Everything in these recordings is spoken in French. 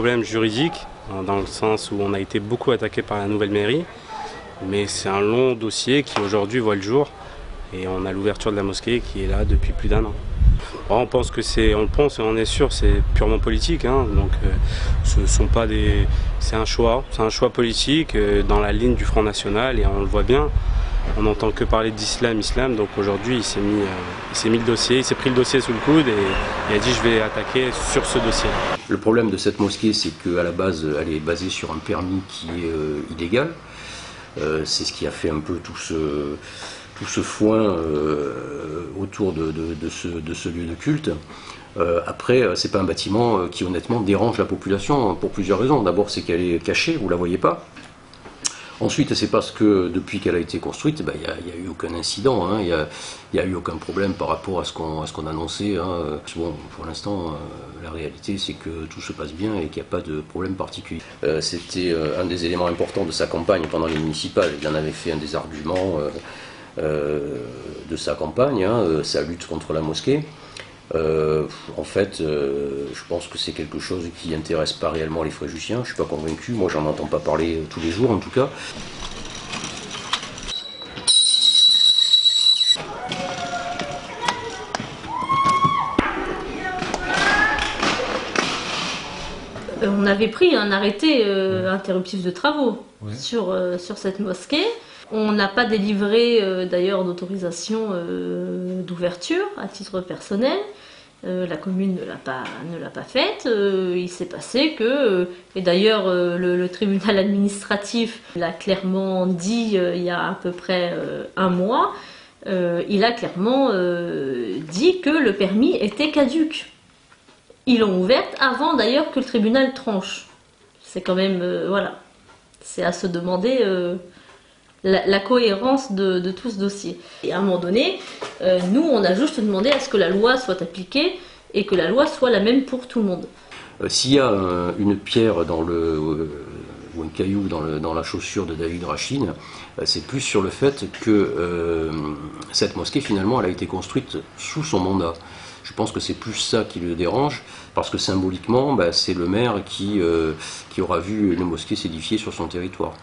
problème juridique, dans le sens où on a été beaucoup attaqué par la nouvelle mairie, mais c'est un long dossier qui aujourd'hui voit le jour, et on a l'ouverture de la mosquée qui est là depuis plus d'1 an. Bon, on pense et on est sûr, c'est purement politique, hein, donc ce sont pas des, c'est un choix politique dans la ligne du Front National, et on le voit bien. On n'entend que parler d'islam, donc aujourd'hui il s'est mis le dossier, il s'est pris le dossier sous le coude et il a dit je vais attaquer sur ce dossier. Le problème de cette mosquée, c'est qu'à la base elle est basée sur un permis qui est illégal. C'est ce qui a fait un peu tout ce foin autour de ce lieu de culte. Après, c'est pas un bâtiment qui honnêtement dérange la population pour plusieurs raisons. D'abord, c'est qu'elle est cachée, vous la voyez pas. Ensuite, c'est parce que depuis qu'elle a été construite, il n'y a eu aucun incident, hein, il n'y a eu aucun problème par rapport à ce qu'on annonçait. Hein. Bon, pour l'instant, la réalité, c'est que tout se passe bien et qu'il n'y a pas de problème particulier. C'était un des éléments importants de sa campagne pendant les municipales. Il en avait fait un des arguments de sa campagne, hein, sa lutte contre la mosquée. En fait, je pense que c'est quelque chose qui n'intéresse pas réellement les Fréjussiens. Je ne suis pas convaincu, moi j'en entends pas parler tous les jours en tout cas. On avait pris un arrêté interruptif de travaux sur cette mosquée. On n'a pas délivré d'ailleurs d'autorisation d'ouverture à titre personnel. La commune ne l'a pas faite. Il s'est passé que, et d'ailleurs le tribunal administratif l'a clairement dit il y a à peu près 1 mois, il a clairement dit que le permis était caduc. Ils l'ont ouverte avant d'ailleurs que le tribunal tranche. C'est quand même, voilà, c'est à se demander la cohérence de tout ce dossier. Et à un moment donné, nous, on a juste demandé à ce que la loi soit appliquée et que la loi soit la même pour tout le monde. S'il y a une pierre ou un caillou dans la chaussure de David Rachin, c'est plus sur le fait que cette mosquée, finalement, elle a été construite sous son mandat. Je pense que c'est plus ça qui le dérange, parce que symboliquement, c'est le maire qui aura vu une mosquée s'édifier sur son territoire.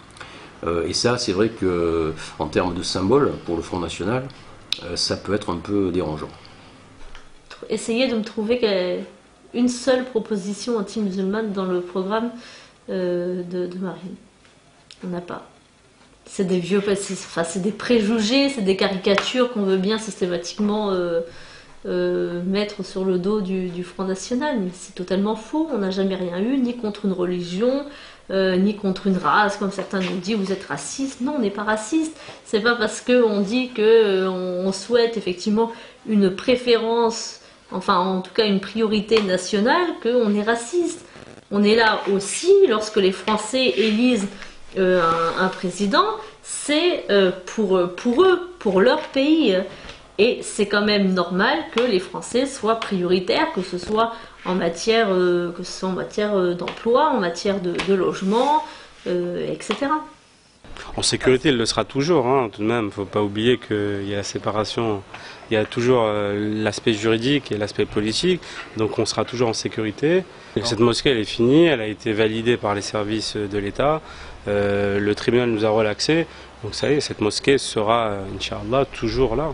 Et ça, c'est vrai qu'en termes de symbole, pour le Front National, ça peut être un peu dérangeant. Essayez de me trouver une seule proposition anti-musulmane dans le programme de Marine. On n'a pas. C'est des vieux, c'est des préjugés, c'est des caricatures qu'on veut bien systématiquement mettre sur le dos du Front National, mais c'est totalement faux. On n'a jamais rien eu, ni contre une religion, ni contre une race, comme certains nous disent, vous êtes raciste. Non, on n'est pas raciste. C'est pas parce qu'on dit qu'on souhaite effectivement une préférence, enfin en tout cas une priorité nationale, qu'on est raciste. On est là aussi, lorsque les Français élisent un président, c'est pour eux, pour leur pays. Et c'est quand même normal que les Français soient prioritaires, que ce soit en matière, d'emploi, en matière de logement, etc. En sécurité, il le sera toujours, hein, tout de même. Il ne faut pas oublier qu'il y a la séparation, il y a toujours l'aspect juridique et l'aspect politique, donc on sera toujours en sécurité. Et cette mosquée, elle est finie, elle a été validée par les services de l'État, le tribunal nous a relaxé, donc ça y est, cette mosquée sera, Inch'Allah, toujours là.